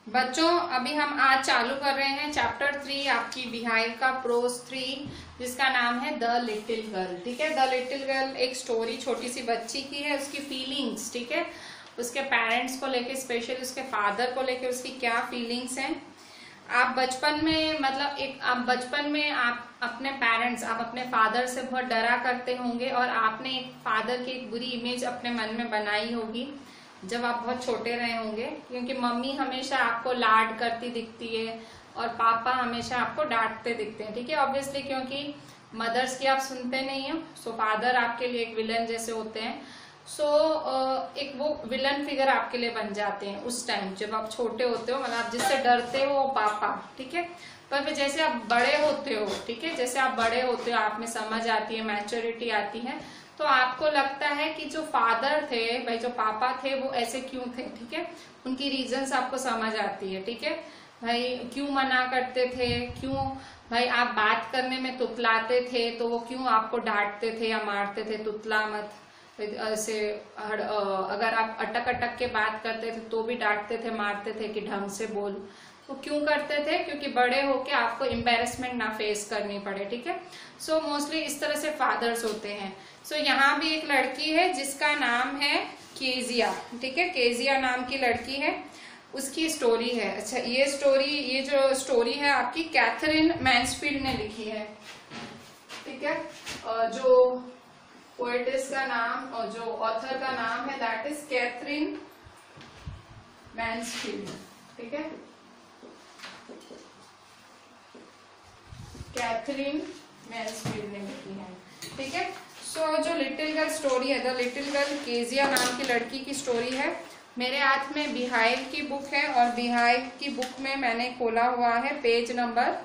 बच्चों अभी हम आज चालू कर रहे हैं चैप्टर 3 आपकी बिहाइव का प्रोज 3 जिसका नाम है द लिटिल गर्ल। ठीक है, द लिटिल गर्ल एक स्टोरी छोटी सी बच्ची की है, उसकी फीलिंग्स, ठीक है, उसके पेरेंट्स को लेके, स्पेशली उसके फादर को लेके उसकी क्या फीलिंग्स हैं। आप बचपन में आप अपने पेरेंट्स, आप अपने फादर से बहुत डरा करते होंगे और आपने एक फादर की एक बुरी इमेज अपने मन में बनाई होगी जब आप बहुत छोटे रहे होंगे, क्योंकि मम्मी हमेशा आपको लाड करती दिखती है और पापा हमेशा आपको डांटते दिखते हैं। ठीक है, ऑब्वियसली क्योंकि मदर्स की आप सुनते नहीं हो, सो फादर आपके लिए एक विलन जैसे होते हैं। सो एक वो विलन फिगर आपके लिए बन जाते हैं उस टाइम जब आप छोटे होते हो, मतलब आप जिससे डरते हो वो पापा। ठीक है, पर फिर जैसे आप बड़े होते हो, ठीक है, जैसे आप बड़े होते हो, आप में समझ आती है, मैच्योरिटी आती है, तो आपको लगता है कि जो फादर थे भाई, जो पापा थे वो ऐसे क्यों थे। ठीक है, उनकी रीजंस आपको समझ आती है। ठीक है भाई, क्यों मना करते थे, क्यों भाई आप बात करने में तुतलाते थे तो वो क्यों आपको डांटते थे या मारते थे, तुतला मत, ऐसे अगर आप अटक अटक के बात करते थे तो भी डांटते थे, मारते थे कि ढंग से बोल। वो क्यों करते थे? क्योंकि बड़े होके आपको एम्बेरसमेंट ना फेस करनी पड़े। ठीक है, सो मोस्टली इस तरह से फादर्स होते हैं। सो यहाँ भी एक लड़की है जिसका नाम है केजिया। ठीक है, केजिया नाम की लड़की है, उसकी स्टोरी है। अच्छा, ये जो स्टोरी है आपकी कैथरीन मैन्सफील्ड ने लिखी है। ठीक है, जो पोएटिस का नाम और जो ऑथर का नाम है दैट इज कैथरीन मैन्सफील्ड। ठीक है, कैथरीन मैन्सफील्ड ने लिखी है। ठीक है, सो जो लिटिल गर्ल स्टोरी है, द लिटिल गर्ल, केजिया नाम की लड़की की स्टोरी है। मेरे हाथ में बिहाइव की बुक है और बिहाइव की बुक में मैंने खोला हुआ है पेज नंबर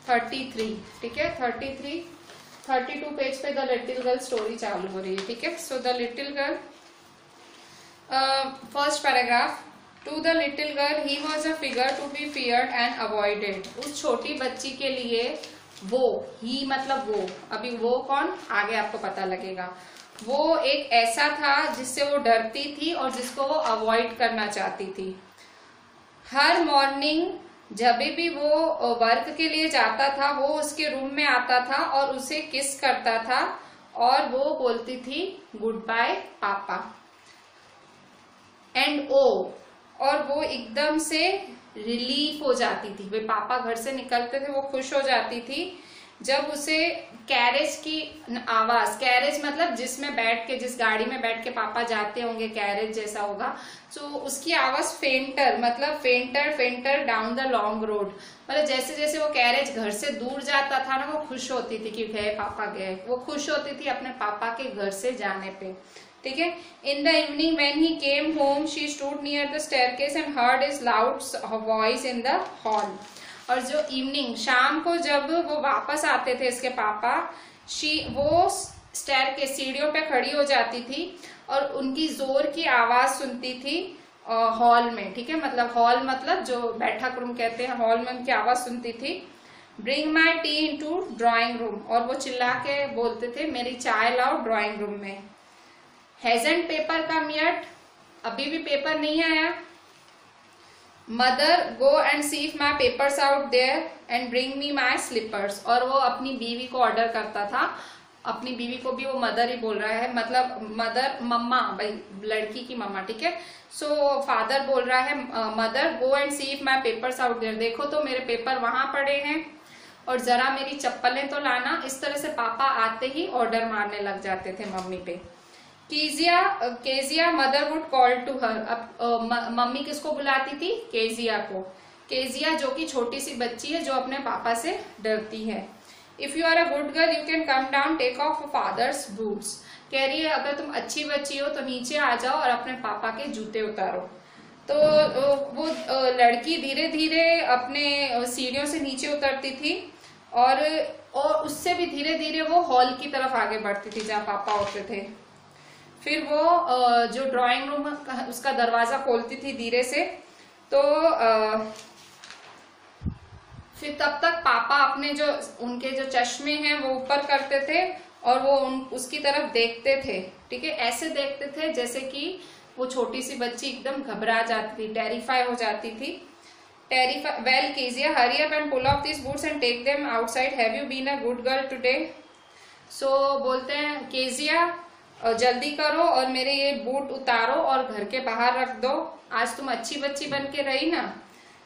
33। ठीक है, 32 पेज पे द लिटिल गर्ल स्टोरी चालू हो रही है। ठीक है, so the little girl, first paragraph, to the little girl he was a figure to be feared and avoided. उस छोटी बच्ची के लिए वो, ही मतलब वो, अभी वो कौन आगे आपको पता लगेगा, वो एक ऐसा था जिससे वो डरती थी और जिसको वो अवॉइड करना चाहती थी। हर मॉर्निंग जब भी वो वर्क के लिए जाता था वो उसके रूम में आता था और उसे किस करता था और वो बोलती थी गुड बाय पापा एंड ओ, और वो एकदम से रिलीफ हो जाती थी। वे पापा घर से निकलते थे, वो खुश हो जाती थी जब उसे कैरेज की आवाज, कैरेज मतलब जिसमें बैठ के, जिस गाड़ी में बैठ के पापा जाते होंगे, कैरेज जैसा होगा, तो उसकी आवाज फेंटर, मतलब फेंटर डाउन द लॉन्ग रोड, मतलब जैसे जैसे वो कैरेज घर से दूर जाता था ना, वो खुश होती थी कि गए पापा गए, वो खुश होती थी अपने पापा के घर से जाने पे। ठीक है, in the evening when he came home she stood near the staircase and heard his loud voice in the hall. और जो इवनिंग, शाम को जब वो वापस आते थे इसके पापा, वो स्टेयरकेस, सीढ़ियों पे खड़ी हो जाती थी और उनकी जोर की आवाज सुनती थी हॉल में। ठीक है, मतलब हॉल मतलब जो बैठक रूम कहते हैं, हॉल में उनकी आवाज सुनती थी। Bring my tea into drawing room, और वो चिल्ला के बोलते थे मेरी चाय लाओ ड्राइंग रूम में। हैजंट पेपर कम येट, अभी भी पेपर नहीं आया। Mother go and see if my papers out there and bring me my slippers, और वो अपनी बीवी को ऑर्डर करता था, अपनी बीवी को भी वो मदर ही बोल रहा है, मतलब मदर मम्मा, भाई लड़की की मम्मा। ठीक है, सो फादर बोल रहा है mother go and see if my papers out there, देखो तो मेरे पेपर वहां पड़े हैं और जरा मेरी चप्पलें तो लाना। इस तरह से पापा आते ही ऑर्डर मारने लग जाते थे मम्मी पे। Kezia mother would call to her, अब मम्मी किसको बुलाती थी? केजिया को। केजिया जो कि छोटी सी बच्ची है जो अपने पापा से डरती है। If you are a good girl you can come down take off father's boots, कह रही है अगर तुम अच्छी बच्ची हो तो नीचे आ जाओ और अपने पापा के जूते उतारो। तो वो लड़की धीरे धीरे अपने सीढ़ियों से नीचे उतरती थी और उससे भी धीरे धीरे वो हॉल की तरफ आगे बढ़ती थी जहाँ पापा होते थे। फिर वो जो ड्राइंग रूम उसका दरवाजा खोलती थी धीरे से, तो फिर तब तक पापा अपने जो उनके जो चश्मे हैं वो ऊपर करते थे और वो उसकी तरफ देखते थे। ठीक है, ऐसे देखते थे जैसे कि वो छोटी सी बच्ची एकदम घबरा जाती थी, टेरिफाई हो जाती थी। terrified. Well, Kezia, hurry up and pull off these boots and take them outside. Have you been a good girl today? So बोलते हैं केजिया जल्दी करो और मेरे ये बूट उतारो और घर के बाहर रख दो, आज तुम अच्छी बच्ची बन के रही ना।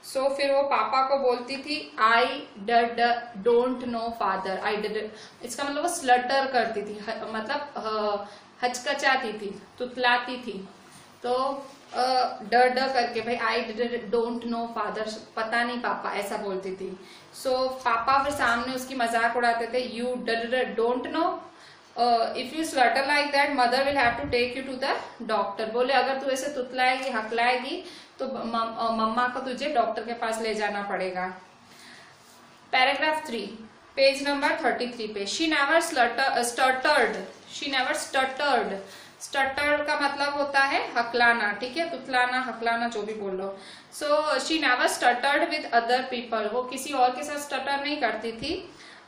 सो फिर वो पापा को बोलती थी I don't know father, I did, इसका मतलब वो स्लटर करती थी, मतलब हचकचाती थी, तुतलाती थी। तो डर डर करके भाई आई डोंट नो फादर, पता नहीं पापा, ऐसा बोलती थी। सो पापा फिर सामने उसकी मजाक उड़ाते थे, you don't know, if you stutter like that mother will have to take you to the doctor. बोले अगर तू ऐसे तुतलाएगी हकलाएगी तो मम्मा को तुझे डॉक्टर के पास ले जाना पड़ेगा। पैराग्राफ 3 पेज नंबर 33 पे, she never stuttered, she never stuttered. Stutter का मतलब होता है हकलाना, ठीक है, तुतलाना हकलाना जो भी बोल लो। So she never stuttered with other people, वो किसी और के साथ स्टटर नहीं करती थी।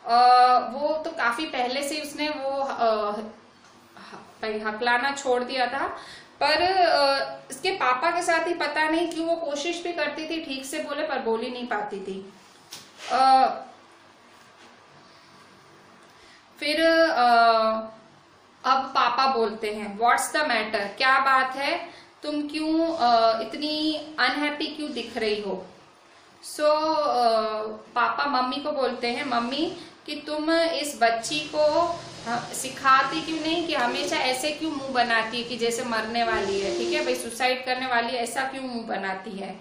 वो तो काफी पहले से उसने वो हकलाना छोड़ दिया था, पर इसके पापा के साथ ही पता नहीं क्यों वो कोशिश भी करती थी ठीक से बोले, पर बोल ही नहीं पाती थी। फिर अब पापा बोलते हैं व्हाट्स द मैटर, क्या बात है, तुम क्यों इतनी अनहैप्पी क्यों दिख रही हो। सो पापा मम्मी को बोलते हैं, मम्मी कि तुम इस बच्ची को सिखाती क्यों नहीं कि हमेशा ऐसे क्यों मुंह बनाती है कि जैसे मरने वाली है, ठीक है भाई, सुसाइड करने वाली है, ऐसा क्यों मुंह बनाती है।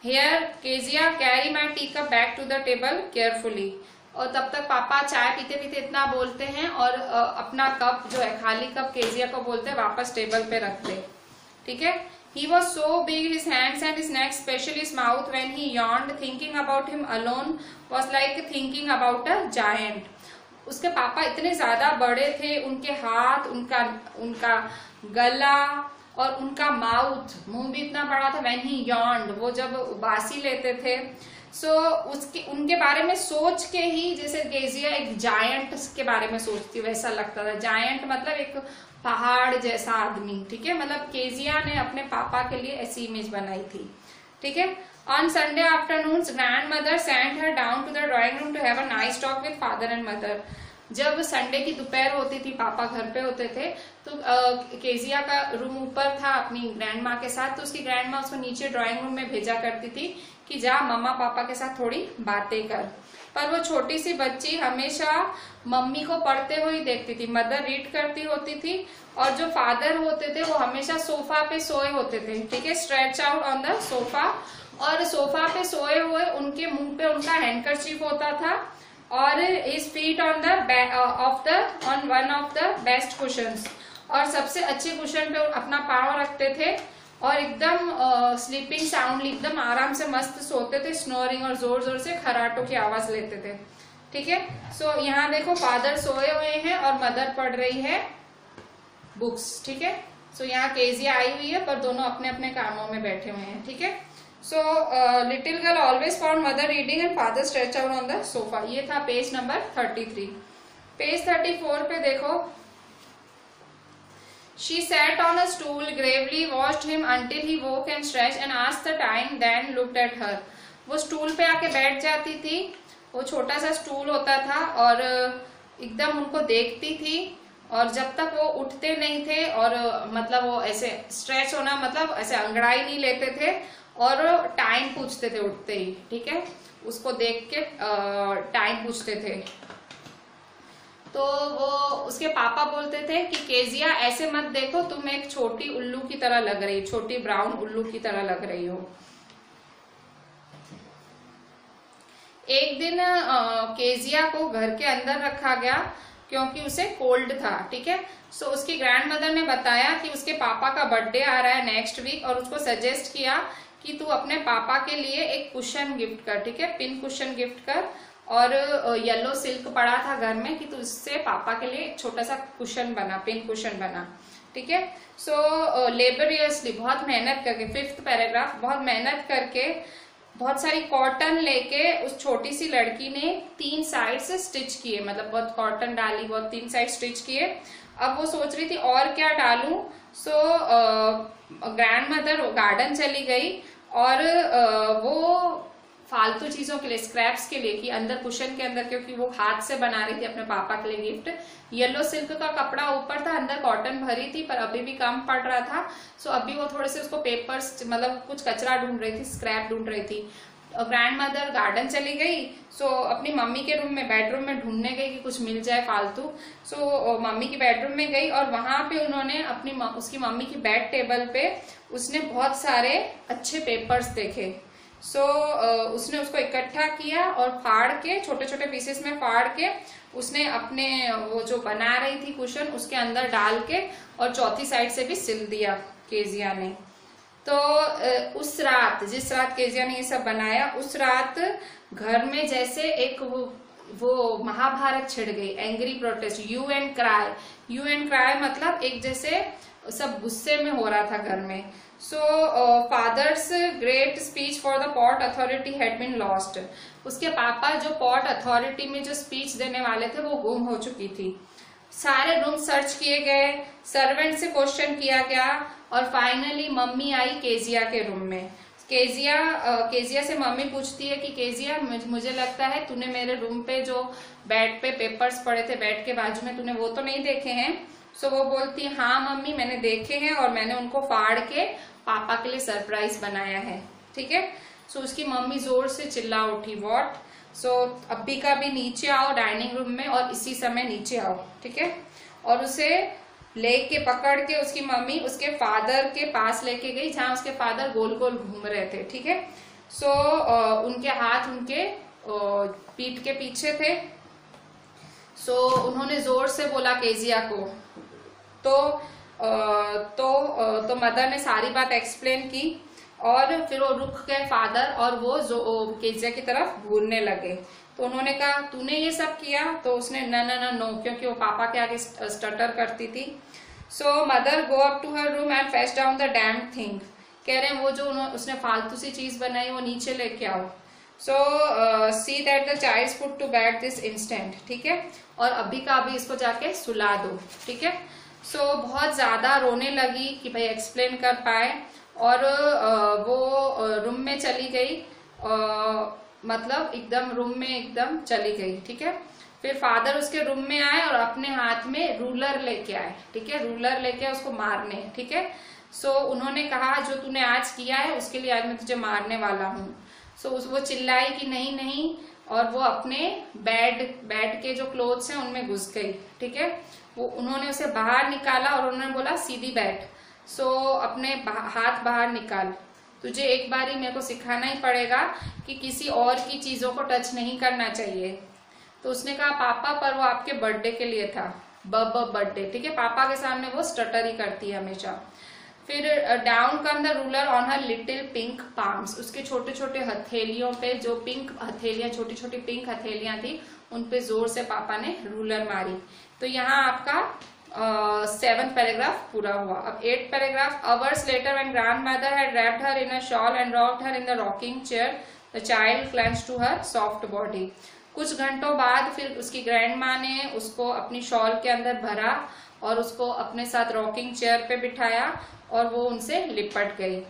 Here Kezia carry my tea cup back to the table carefully, और तब तक पापा चाय पीते पीते इतना बोलते हैं और अपना कप जो है खाली कप केजिया को बोलते हैं वापस टेबल पे रख दे, ठीक है। He was so big, his hands and his neck, especially his mouth, when he yawned. Thinking about him alone was like thinking about a giant. उसके पापा इतने ज्यादा बड़े थे, उनके हाथ, उनका गला और उनका माउथ, मुंह भी इतना बड़ा था। When he yawned, वो जब उबासी लेते थे, उनके बारे में सोच के ही जैसे केजिया एक जायंट के बारे में सोचती वैसा लगता था। जायंट मतलब एक पहाड़ जैसा आदमी, ठीक है, मतलब केजिया ने अपने पापा के लिए ऐसी इमेज बनाई थी, ठीक है। On Sunday afternoon grandmother sent her down to the drawing room to have a nice talk with father and mother. जब संडे की दोपहर होती थी, पापा घर पे होते थे, तो केजिया का रूम ऊपर था अपनी ग्रैंड माँ के साथ, तो उसकी ग्रैंड माँ उसको नीचे ड्राइंग रूम में भेजा करती थी कि जा मम्मा पापा के साथ थोड़ी बातें कर। पर वो छोटी सी बच्ची हमेशा मम्मी को पढ़ते हुए देखती थी, मदर रीड करती होती थी, और जो फादर होते थे वो हमेशा सोफा पे सोए होते थे, ठीक है, stretch out on the sofa, और सोफा पे सोए हुए उनके मुंह पे उनका हैंडकरचीफ होता था, और his feet on one of the best cushions, और सबसे अच्छे कुशन पे अपना पाँव रखते थे, और एकदम स्लीपिंग साउंडली, एकदम आराम से मस्त सोते थे, स्नोरिंग, और जोर जोर से खराटों की आवाज लेते थे, ठीक है। सो यहाँ देखो फादर सोए हुए हैं और मदर पढ़ रही है बुक्स, ठीक है। सो यहाँ केजिया आई हुई है, पर दोनों अपने अपने कामों में बैठे हुए हैं, ठीक है। So little girl always found mother reading and father stretch out on the sofa. ये था पेज नंबर 33। पेज 34 पे देखो, she sat on a stool, gravely watched him until he woke and stretched and asked the time, then looked at her. वो stool पे आके बैठ जाती थी, वो छोटा सा स्टूल होता था, और एकदम उनको देखती थी, और जब तक वो उठते नहीं थे, और मतलब वो ऐसे स्ट्रेच होना मतलब ऐसे अंगड़ाई नहीं लेते थे, और टाइम पूछते थे उठते ही, ठीक है, उसको देख के टाइम पूछते थे। तो वो उसके पापा बोलते थे कि केजिया ऐसे मत देखो, तुम एक छोटी उल्लू की तरह लग रही, छोटी ब्राउन उल्लू की तरह लग रही हो। एक दिन केजिया को घर के अंदर रखा गया क्योंकि उसे कोल्ड था, ठीक है। सो उसकी ग्रैंड मदर ने बताया कि उसके पापा का बर्थडे आ रहा है नेक्स्ट वीक, और उसको सजेस्ट किया कि तू अपने पापा के लिए एक कुशन गिफ्ट कर, ठीक है, पिन कुशन गिफ्ट कर, और येलो सिल्क पड़ा था घर में कि तू इससे पापा के लिए एक छोटा सा कुशन बना, पिन कुशन बना, ठीक है। सो लेबरियसली, बहुत मेहनत करके, 5th पैराग्राफ, बहुत मेहनत करके बहुत सारी कॉटन लेके उस छोटी सी लड़की ने 3 साइड से स्टिच किए, मतलब बहुत कॉटन डाली, बहुत 3 साइड स्टिच किए। अब वो सोच रही थी और क्या डालूं। सो ग्रैंड मदर गार्डन चली गई, और वो फालतू चीजों के लिए, स्क्रैप्स के लिए, कि अंदर कुशन के अंदर, क्योंकि वो हाथ से बना रही थी अपने पापा के लिए गिफ्ट। येलो सिल्क का कपड़ा ऊपर था, अंदर कॉटन भरी थी, पर अभी भी कम पड़ रहा था। सो अभी वो थोड़े से उसको पेपर्स, मतलब कुछ कचरा ढूंढ रही थी, स्क्रैप ढूंढ रही थी। ग्रैंड मदर गार्डन चली गई, सो अपनी मम्मी के रूम में, बेडरूम में ढूंढने गई कि कुछ मिल जाए फालतू। सो मम्मी की बेडरूम में गई और वहां पे उन्होंने उसकी मम्मी की बेड टेबल पे उसने बहुत सारे अच्छे पेपर्स देखे। सो उसने उसको इकट्ठा किया और फाड़ के, छोटे छोटे पीसेस में फाड़ के, उसने अपने वो जो बना रही थी कुशन उसके अंदर डाल के और चौथी साइड से भी सिल दिया केजिया ने। तो उस रात, जिस रात केजिया ने ये सब बनाया, उस रात घर में जैसे एक वो महाभारत छिड़ गई, angry protest, you and cry. You and cry मतलब एक जैसे सब गुस्से में हो रहा था घर में। So father's great speech for the port authority had been lost. उसके पापा जो पोर्ट अथॉरिटी में जो स्पीच देने वाले थे वो गुम हो चुकी थी। सारे रूम सर्च किए गए, सर्वेंट से क्वेश्चन किया गया और फाइनली मम्मी आई केजिया के रूम में। केजिया से मम्मी पूछती है कि केजिया, मुझे लगता है तूने मेरे रूम पे जो बेड पे पेपर्स पड़े थे बेड के बाजू में, तूने वो तो नहीं देखे हैं? सो वो बोलती है हाँ मम्मी, मैंने देखे हैं और मैंने उनको फाड़ के पापा के लिए सरप्राइज बनाया है। ठीक है। सो उसकी मम्मी जोर से चिल्ला उठी, व्हाट? सो अब्बी का भी नीचे आओ डाइनिंग रूम में और इसी समय नीचे आओ। ठीक है। और उसे लेके पकड़ के उसकी मम्मी उसके फादर के पास लेके गई, जहां उसके फादर गोल गोल घूम रहे थे। ठीक है। सो उनके हाथ उनके पीठ के पीछे थे। सो उन्होंने जोर से बोला केजिया को। तो मदर ने सारी बात एक्सप्लेन की और फिर वो रुक गए फादर और वो केजिया की तरफ घूरने लगे। तो उन्होंने कहा तूने ये सब किया? तो उसने नो, क्योंकि वो पापा के आगे स्टटर करती थी। So mother go up to her room and fetch down the damn thing. कह रहे हैं वो जो उसने फालतू सी चीज बनाई वो नीचे लेके आओ। So see that the child put to bed this instant. ठीक है। और अभी का अभी इसको जाके सुला दो। ठीक है। सो बहुत ज्यादा रोने लगी कि भाई एक्सप्लेन कर पाए और वो रूम में चली गई, मतलब एकदम रूम में एकदम चली गई। ठीक है। फिर फादर उसके रूम में आए और अपने हाथ में रूलर लेके आए। ठीक है। रूलर लेके उसको मारने। ठीक है। सो उन्होंने कहा जो तूने आज किया है उसके लिए आज मैं तुझे मारने वाला हूँ। सो वो चिल्लाई कि नहीं नहीं, और वो अपने बेड के जो क्लोथ्स हैं उनमें घुस गई। ठीक है। वो उन्होंने उसे बाहर निकाला और उन्होंने बोला सीधी बैठ। सो अपने हाथ बाहर निकाल, तुझे एक बारी मेरे को सिखाना ही पड़ेगा कि किसी और की चीजों को टच नहीं करना चाहिए। तो उसने कहा पापा, पर वो आपके बर्थडे के लिए था, बर्थडे। ठीक है। पापा के सामने वो स्टटर ही करती है हमेशा। फिर down come the ruler on her little pink palms. उसके छोटे छोटे हथेलियों पे जो पिंक हथेलियां, छोटी छोटी पिंक हथेलियां थी, उन पे जोर से पापा ने रूलर मारी। तो यहाँ आपका 7th पैराग्राफ पूरा हुआ। अब 8th paragraph, hours later when grandmother had wrapped her in a shawl and rocked her in the rocking chair, the child clenched to her soft body. कुछ घंटों बाद फिर उसकी ग्रैंडमा ने उसको अपनी शॉल के अंदर भरा और उसको अपने साथ रॉकिंग चेयर पे बिठाया और वो उनसे लिपट गई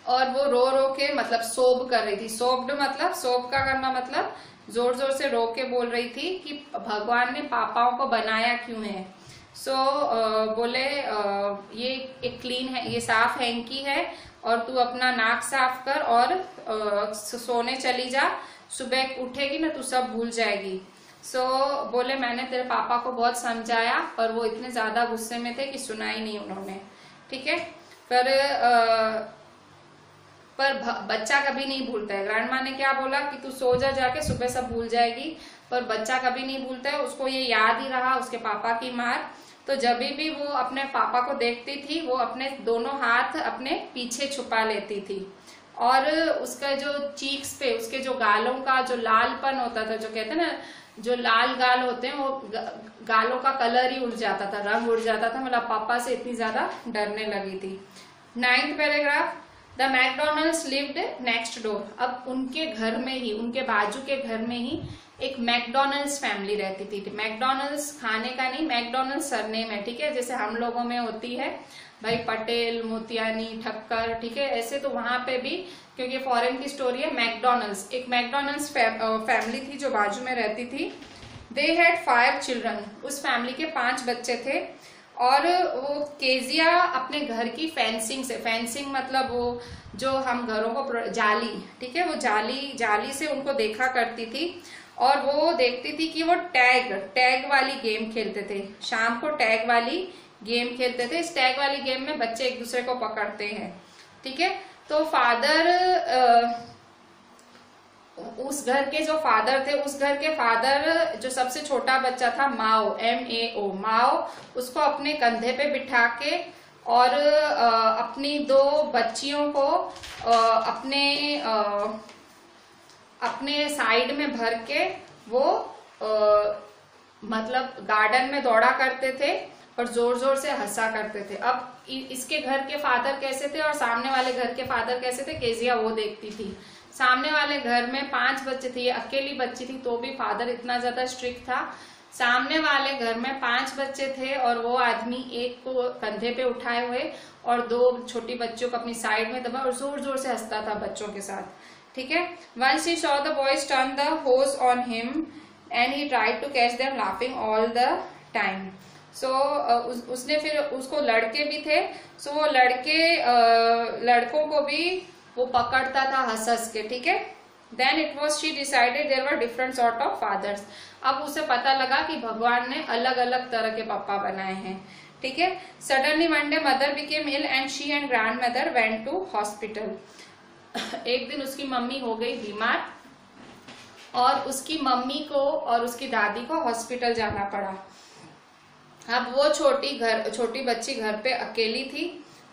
और वो रो रो के, मतलब सोब कर रही थी। सोब्ड मतलब, सोब का करना मतलब जोर जोर से रो के बोल रही थी कि भगवान ने पापाओं को बनाया क्यों है। सो बोले ये एक क्लीन है, ये साफ हैंकी है और तू अपना नाक साफ कर और सोने चली जा, सुबह उठेगी ना तू सब भूल जाएगी। सो बोले मैंने तेरे पापा को बहुत समझाया पर वो इतने ज्यादा गुस्से में थे कि सुना ही नहीं उन्होंने। ठीक है। पर बच्चा कभी नहीं भूलता है। ग्रैंडमा ने क्या बोला कि तू सो जा जाके, सुबह सब भूल जाएगी, पर बच्चा कभी नहीं भूलता है। उसको ये याद ही रहा उसके पापा की मार। तो जब भी वो अपने पापा को देखती थी वो अपने दोनों हाथ अपने पीछे छुपा लेती थी और उसका जो चीक्स पे, उसके जो गालों का जो लालपन होता था, जो कहते हैं ना जो लाल गाल होते हैं, वो गालों का कलर ही उड़ जाता था, रंग उड़ जाता था। मतलब पापा से इतनी ज्यादा डरने लगी थी। 9th paragraph, the McDonald's lived next door. अब उनके घर में ही, उनके बाजू के घर में ही एक मैकडोनल्ड्स फैमिली रहती थी। मैकडोनल्ड्स खाने का नहीं, मैकडोनल्ड्स सरनेम है। ठीक है। जैसे हम लोगों में होती है भाई पटेल, मोतियानी, ठक्कर, ठीक है, ऐसे। तो वहां पे भी, क्योंकि फॉरेन की स्टोरी है, मैकडोनल्ड्स, एक मैकडोनल्ड्स फैमिली थी जो बाजू में रहती थी। दे हैड 5 चिल्ड्रन, उस फैमिली के 5 बच्चे थे। और वो केजिया अपने घर की फेंसिंग से, फेंसिंग मतलब वो जो हम घरों को जाली, ठीक है, वो जाली से उनको देखा करती थी। और वो देखती थी कि वो टैग वाली गेम खेलते थे, शाम को टैग वाली गेम खेलते थे। इस टैग वाली गेम में बच्चे एक दूसरे को पकड़ते हैं, ठीक है। तो फादर, उस घर के जो फादर थे, उस घर के फादर जो सबसे छोटा बच्चा था, माओ, MAO, माओ, उसको अपने कंधे पे बिठा के और अपनी 2 बच्चियों को अपने साइड में भर के वो मतलब गार्डन में दौड़ा करते थे और जोर जोर से हंसा करते थे। अब इसके घर के फादर कैसे थे और सामने वाले घर के फादर कैसे थे, केजिया वो देखती थी। सामने वाले घर में 5 बच्चे थे, ये अकेली बच्ची थी, तो भी फादर इतना ज्यादा स्ट्रिक्ट था। सामने वाले घर में 5 बच्चे थे और वो आदमी एक को कंधे पे उठाए हुए और 2 छोटी बच्चों को अपनी साइड में दबा और जोर जोर से हंसता था बच्चों के साथ, ठीक है। Once he saw the boys turn the hose on him and he tried to catch them laughing all the time. So उसने फिर, उसको लड़के भी थे, so वो लड़कों को भी वो पकड़ता था हंस हंस के, ठीक है। Then it was she decided there were different sort of fathers. अब उसे पता लगा कि भगवान ने अलग अलग तरह के पापा बनाए हैं, ठीक है। Suddenly one day mother became ill and she and grandmother went to hospital. एक दिन उसकी मम्मी हो गई बीमार और उसकी मम्मी को और उसकी दादी को हॉस्पिटल जाना पड़ा। अब वो छोटी बच्ची घर पे अकेली थी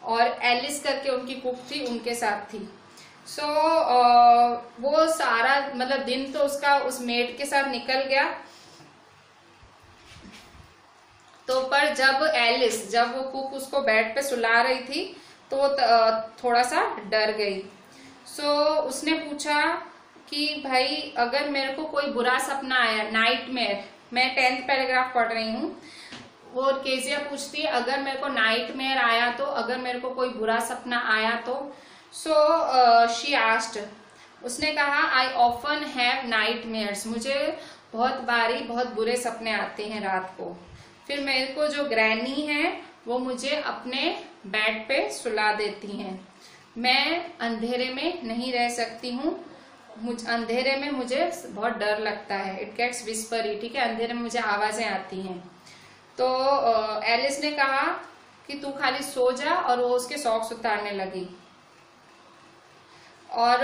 और एलिस करके उनकी कुक थी, उनके साथ थी। सो वो सारा मतलब दिन तो उसका उस मेड के साथ निकल गया। तो पर जब वो कुक उसको बेड पे सुला रही थी तो वो थोड़ा सा डर गई। सो उसने पूछा कि भाई अगर मेरे को कोई बुरा सपना आया, नाइटमेयर, मैं 10th पैराग्राफ पढ़ रही हूँ, वो केजिया पूछती है अगर मेरे को नाइटमेयर आया तो, अगर मेरे को कोई बुरा सपना आया तो। सो शी आस्क्ड, उसने कहा आई ऑफन हैव नाइटमेयर्स, मुझे बहुत बुरे सपने आते हैं रात को। फिर मेरे को जो ग्रैनी है वो मुझे अपने बेड पे सुला देती हैं। मैं अंधेरे में नहीं रह सकती हूँ, अंधेरे में मुझे बहुत डर लगता है। इट गेट्स विस्परी, ठीक है, अंधेरे में मुझे आवाजें आती हैं। तो एलिस ने कहा कि तू खाली सो जा, और वो उसके सॉक्स उतारने लगी और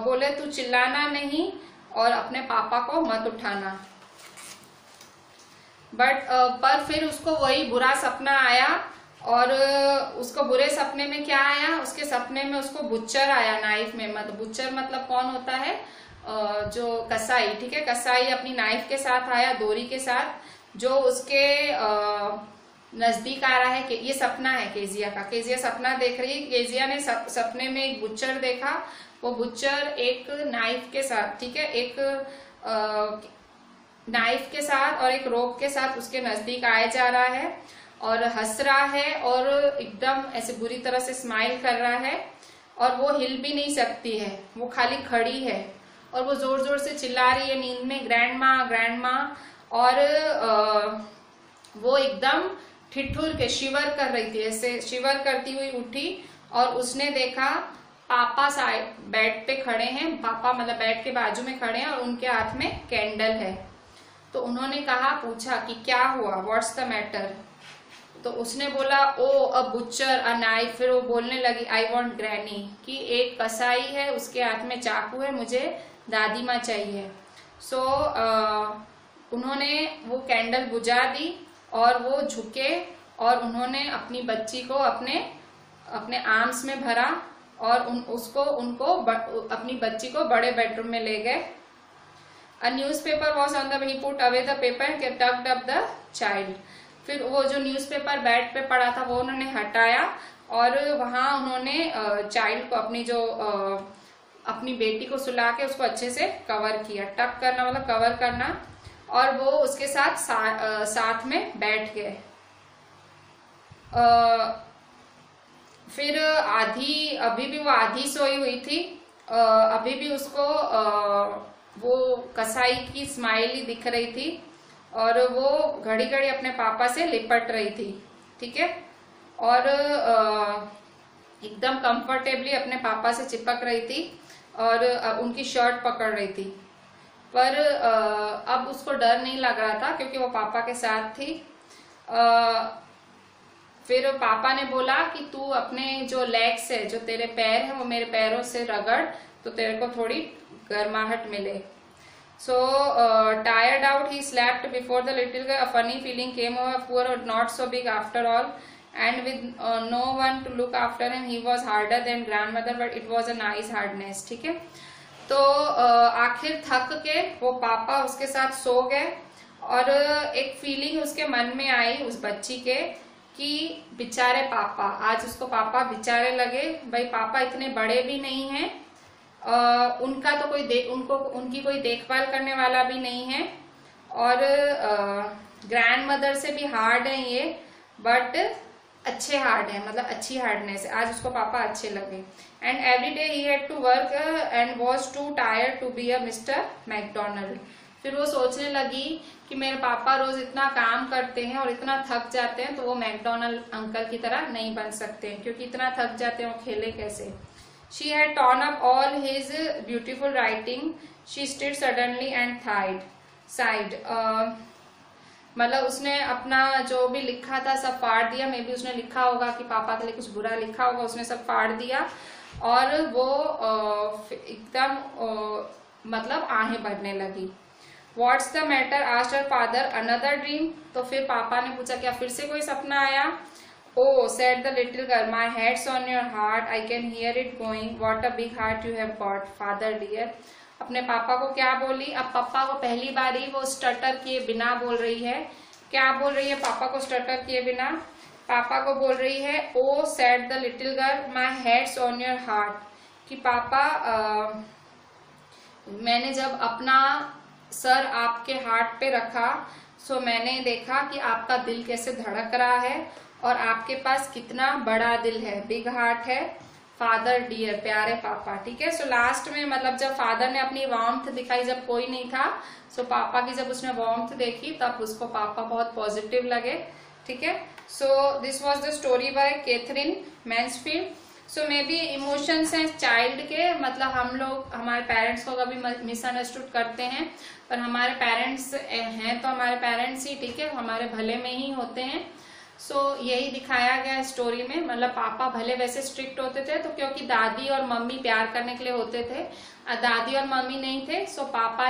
बोले तू चिल्लाना नहीं और अपने पापा को मत उठाना। पर फिर उसको वही बुरा सपना आया और उसको बुरे सपने में क्या आया, उसके सपने में उसको बुच्चर आया नाइफ में। बुच्चर मतलब कौन होता है, जो कसाई, ठीक है, कसाई अपनी नाइफ के साथ आया, दोरी के साथ, जो उसके नजदीक आ रहा है। कि ये सपना है केजिया का, केजिया सपना देख रही है। केजिया ने सपने में एक बुच्चर देखा, वो बुच्चर एक नाइफ के साथ, ठीक है, एक नाइफ के साथ और एक रोप के साथ उसके नजदीक आया जा रहा है और हंस रहा है और एकदम ऐसे बुरी तरह से स्माइल कर रहा है और वो हिल भी नहीं सकती है, वो खाली खड़ी है और वो जोर जोर से चिल्ला रही है नींद में, ग्रैंडमा ग्रैंडमा। और वो एकदम ठिठुर के शिवर कर रही थी, ऐसे शिवर करती हुई उठी और उसने देखा पापा साइड बेड पे खड़े हैं, पापा मतलब बेड के बाजू में खड़े हैं और उनके हाथ में कैंडल है। तो उन्होंने पूछा कि क्या हुआ, व्हाट्स द मैटर। तो उसने बोला ओ अ बुच्चर अ नाइफ। फिर वो बोलने लगी आई वॉन्ट ग्रैनी, कि एक कसाई है उसके हाथ में चाकू है, मुझे दादी माँ चाहिए। सो उन्होंने वो कैंडल बुझा दी और वो झुके और उन्होंने अपनी बच्ची को अपने आर्म्स में भरा और उनको अपनी बच्ची को बड़े बेडरूम में ले गए। A newspaper was on the, he put away the paper and tucked up the child. फिर वो जो न्यूज़पेपर बेड पे पड़ा था वो उन्होंने हटाया और वहां उन्होंने चाइल्ड को अपनी बेटी को सुला के उसको अच्छे से कवर किया। टक करना मतलब कवर करना, और वो उसके साथ में बैठ गए। फिर अभी भी वो आधी सोई हुई थी, अभी भी उसको वो कसाई की स्माइल ही दिख रही थी और वो घड़ी घड़ी अपने पापा से लिपट रही थी, ठीक है, और एकदम कंफर्टेबली अपने पापा से चिपक रही थी और उनकी शर्ट पकड़ रही थी। पर अब उसको डर नहीं लग रहा था क्योंकि वो पापा के साथ थी। फिर पापा ने बोला कि तू अपने जो लेग्स है, जो तेरे पैर हैं, वो मेरे पैरों से रगड़ तो तेरे को थोड़ी गर्माहट मिले। So tired out, he slept before the little girl. A funny feeling came over, poor or not so big after all, and with no one to look after him, he was harder than grandmother, but it was a nice hardness. ठीक है, तो आखिर थक के वो पापा उसके साथ सो गए और एक फीलिंग उसके मन में आई उस बच्ची के कि बेचारे पापा, आज उसको पापा बेचारे लगे। भाई पापा इतने बड़े भी नहीं हैं, उनका तो उनकी कोई देखभाल करने वाला भी नहीं है और ग्रैंड मदर से भी हार्ड है ये, बट अच्छे हार्ड है, मतलब अच्छी हार्डनेस है। आज उसको पापा अच्छे लगे। And every day he had to work and was too tired to be a mister McDonald. फिर वो सोचने लगी कि मेरे पापा रोज इतना काम करते हैं और इतना थक जाते हैं, तो वो मैकडोनल्ड अंकल की तरह नहीं बन सकते क्योंकि इतना थक जाते हैं, वो खेले कैसे। She had torn up all his beautiful writing. She stood suddenly and sighed. मतलब उसने अपना जो भी लिखा था सब फाड़ दिया। मे बी उसने लिखा होगा कि पापा के लिए कुछ बुरा लिखा होगा, उसने सब फाड़ दिया और वो एकदम मतलब आहें भरने लगी। What's the matter? asked her father. Another dream? तो फिर पापा ने पूछा क्या फिर से कोई सपना आया? Oh, said the little girl, my head's on your heart. I can hear it going. What a big heart you have got, father dear. अपने पापा को क्या बोली? अब पापा को पहली बार ही वो स्टटर किए बिना बोल रही है। क्या बोल रही है पापा को स्टटर किए बिना? पापा को बोल रही है Oh, said the little girl, my head's on your heart. कि पापा मैंने जब अपना सर आपके हार्ट पे रखा, सो मैंने देखा कि आपका दिल कैसे धड़क रहा है और आपके पास कितना बड़ा दिल है, बिग हार्ट है, फादर डियर, प्यारे पापा। ठीक है, सो लास्ट में मतलब जब फादर ने अपनी वार्मथ दिखाई, जब कोई नहीं था, सो पापा की जब उसने वार्मथ देखी तब उसको पापा बहुत पॉजिटिव लगे। ठीक है, so this was the story by Katherine Mansfield. So maybe emotions हैं चाइल्ड के, मतलब हम लोग हमारे पेरेंट्स को कभी मिसअंडरस्टूड करते हैं, पर हमारे पेरेंट्स हैं तो हमारे पेरेंट्स ही, ठीक है, हमारे भले में ही होते हैं। सो यही दिखाया गया स्टोरी में। मतलब पापा भले वैसे स्ट्रिक्ट होते थे तो क्योंकि दादी और मम्मी प्यार करने के लिए होते थे, दादी और मम्मी नहीं थे, सो पापा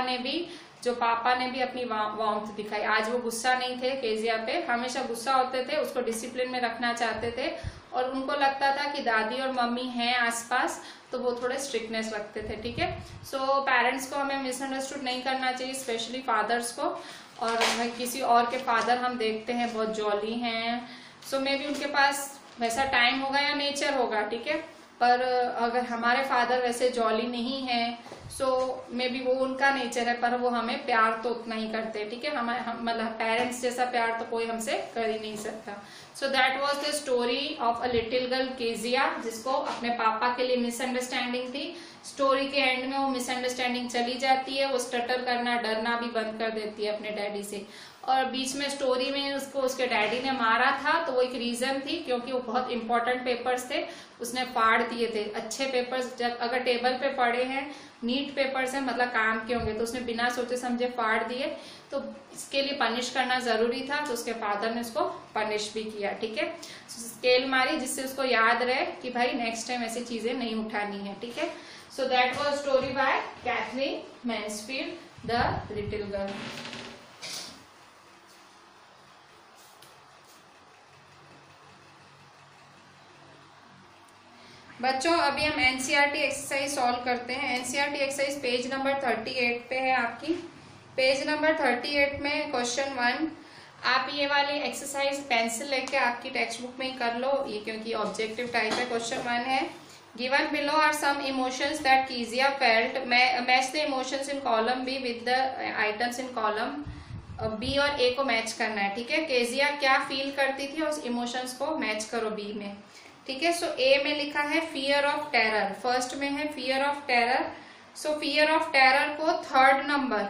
ने भी अपनी वार्मथ दिखाई। आज वो गुस्सा नहीं थे केजिया पे, हमेशा गुस्सा होते थे, उसको डिसिप्लिन में रखना चाहते थे और उनको लगता था कि दादी और मम्मी हैं आसपास तो वो थोड़े स्ट्रिक्टनेस रखते थे। ठीक है, सो पेरेंट्स को हमें मिसअंडरस्टूड नहीं करना चाहिए, स्पेशली फादर्स को। और किसी और के फादर हम देखते हैं बहुत जॉली हैं, सो मे बी उनके पास वैसा टाइम होगा या नेचर होगा, ठीक है, पर अगर हमारे फादर वैसे जॉली नहीं है, सो मे बी वो उनका नेचर है, पर वो हमें प्यार तो उतना ही करते हैं। ठीक है, मतलब पेरेंट्स जैसा प्यार तो कोई हमसे कर ही नहीं सकता। सो that was the story of a little girl Kezia, जिसको अपने पापा के लिए मिसअंडरस्टैंडिंग थी। स्टोरी के एंड में वो मिसअंडरस्टैंडिंग चली जाती है, वो स्टटर करना, डरना भी बंद कर देती है अपने डैडी से। और बीच में स्टोरी में उसको उसके डैडी ने मारा था, तो वो एक रीजन थी क्योंकि वो बहुत इंपॉर्टेंट पेपर्स थे, उसने फाड़ दिए थे। अच्छे पेपर्स जब अगर टेबल पे पड़े हैं, नीट पेपर्स हैं, मतलब काम के होंगे, तो उसने बिना सोचे समझे फाड़ दिए, तो इसके लिए पनिश करना जरूरी था, तो उसके फादर ने उसको पनिश भी किया। ठीक है, स्केल मारी जिससे उसको याद रहे कि भाई नेक्स्ट टाइम ऐसी चीजें नहीं उठानी है। ठीक है, so that was story by Katherine Mansfield, the little girl. बच्चों अभी हम एनसीईआरटी एक्सरसाइज सॉल्व करते हैं। एनसीईआरटी एक्सरसाइज पेज नंबर 38 पे है आपकी। पेज नंबर 38 में क्वेश्चन 1, आप ये वाली एक्सरसाइज पेंसिल लेके आपकी टेक्स्ट बुक में ही कर लो, ये क्योंकि ऑब्जेक्टिव टाइप है। क्वेश्चन 1 है, given below are some emotions that Kezia felt, match the emotions in column B with the items in column B और ए को मैच करना है। ठीक है, केजिया क्या फील करती थी, उस इमोशंस को मैच करो बी में। ठीक है। सो ए में लिखा है फियर ऑफ टेरर, फर्स्ट में है fear of terror. So fear of terror को थर्ड नंबर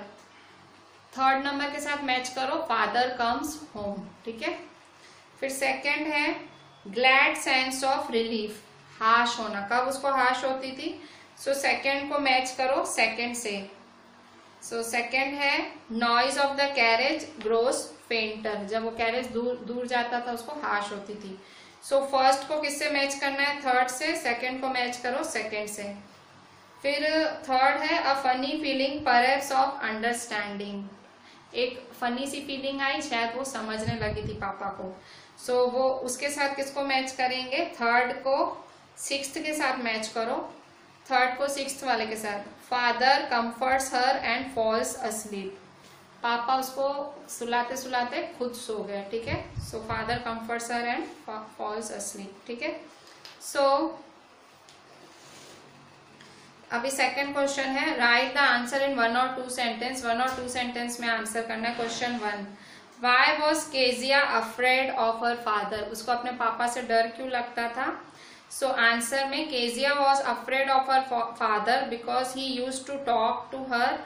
के साथ मैच करो, फादर कम्स होम, ठीक है। फिर सेकंड है ग्लैड सेंस ऑफ रिलीफ, हाश होना, कब उसको हाश होती थी। सो सेकंड को मैच करो सेकंड से। सो सेकंड है noise of the carriage grows fainter, जब वो कैरेज दूर जाता था उसको हाश होती थी। सो फर्स्ट को किससे मैच करना है, थर्ड से, सेकंड को मैच करो सेकंड से। फिर थर्ड है a funny feeling perhaps of understanding, एक फनी सी फीलिंग आई, शायद वो समझने लगी थी पापा को। सो वो उसके साथ किसको मैच करेंगे, थर्ड को सिक्स्थ के साथ मैच करो, थर्ड को सिक्स्थ वाले के साथ। Father comforts her and falls asleep, पापा उसको सुलाते सुलाते खुद सो गए, ठीक है। So father comforts her and falls asleep, ठीक है। सो अभी सेकंड क्वेश्चन है, राइट द आंसर इन 1 और 2 सेंटेंस, 1 और 2 सेंटेंस में आंसर करना है। Question 1, why was Kezia afraid of her father, उसको अपने पापा से डर क्यों लगता था। सो आंसर में Kezia was afraid of her father because he used to talk to her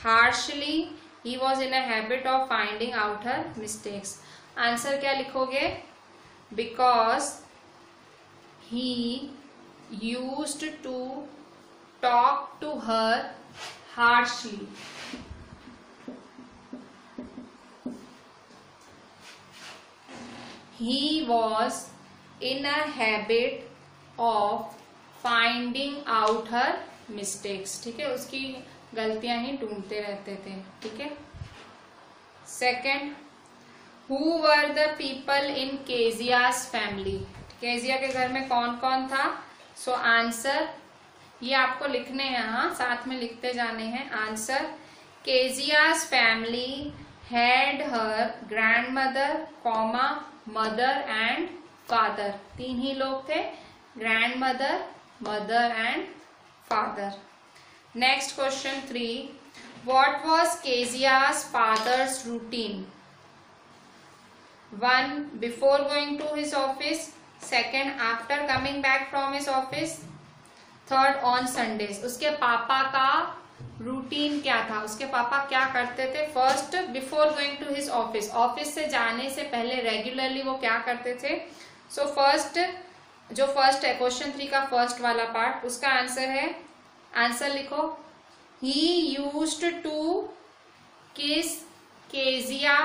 harshly, he was in a habit of finding out her mistakes. Answer क्या लिखोगे, because he used to talk to her harshly, he was in a habit of finding out her mistakes, ठीक है, उसकी गलतियां ही ढूंढते रहते थे, ठीक है। Second, who were the people in केजिया's family, Kezia के घर में कौन कौन था। सो आंसर ये आपको लिखने हैं, हाँ साथ में लिखते जाने हैं। Answer, Keziah's family had her grandmother comma mother and father, 3 ही लोग थे, grandmother, mother and father. Next question 3, what was Keziah's father's routine. 1 before going to his office, second after coming back from his office, third on Sundays. उसके पापा का routine क्या था, उसके पापा क्या करते थे। First, before going to his office, office से जाने से पहले रेगुलरली वो क्या करते थे। सो फर्स्ट है क्वेश्चन 3 का फर्स्ट वाला पार्ट, उसका आंसर है, आंसर लिखो, he used to kiss Kezia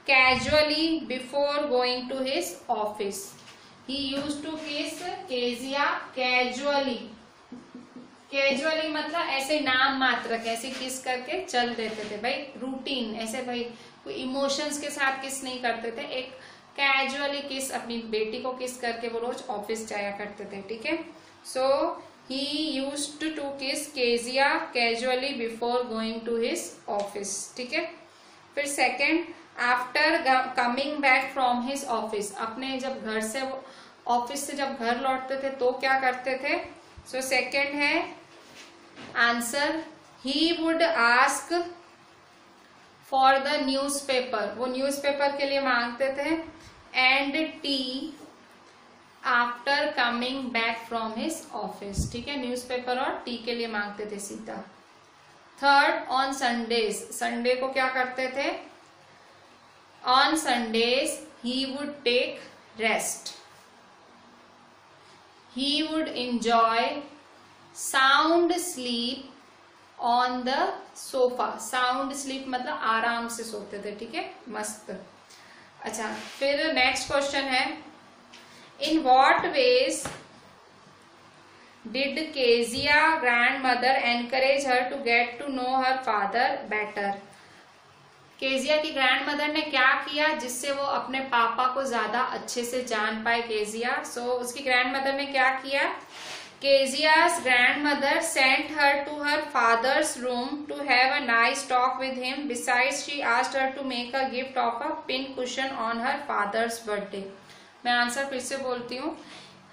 casually before going to his office. He used to kiss Kezia casually, casually मतलब ऐसे नाम मात्र, ऐसे किस करके चल देते थे भाई, रूटीन ऐसे भाई कोई इमोशंस के साथ किस नहीं करते थे, एक कैजुअली किस, अपनी बेटी को किस करके वो रोज ऑफिस जाया करते थे, ठीक है। So he used to kiss Kezia casually before going to his office, ठीक है। फिर second, after coming back from his office, अपने जब घर से ऑफिस से जब घर लौटते थे तो क्या करते थे। सो सेकेंड है answer, he would ask for the newspaper, वो न्यूज़पेपर के लिए मांगते थे, and T after coming back from his office, ठीक है, न्यूज़पेपर और टी के लिए मांगते थे सीधा। थर्ड, ऑन संडेज, संडे को क्या करते थे, on Sundays he would take rest, he would enjoy sound sleep on the sofa, sound sleep मतलब आराम से सोते थे, ठीक है, मस्त। अच्छा, फिर नेक्स्ट क्वेश्चन है, in what ways did Kezia grand mother encourage her to get to know her father better। Kezia की ग्रैंड मदर ने क्या किया जिससे वो अपने पापा को ज्यादा अच्छे से जान पाए केजिया। सो उसकी ग्रैंड मदर ने क्या किया, Kezia's grandmother sent her to her father's room to have a nice talk with him, besides she asked her to make a gift of a pin cushion on her father's birthday. मैं answer फिर से बोलती हूँ,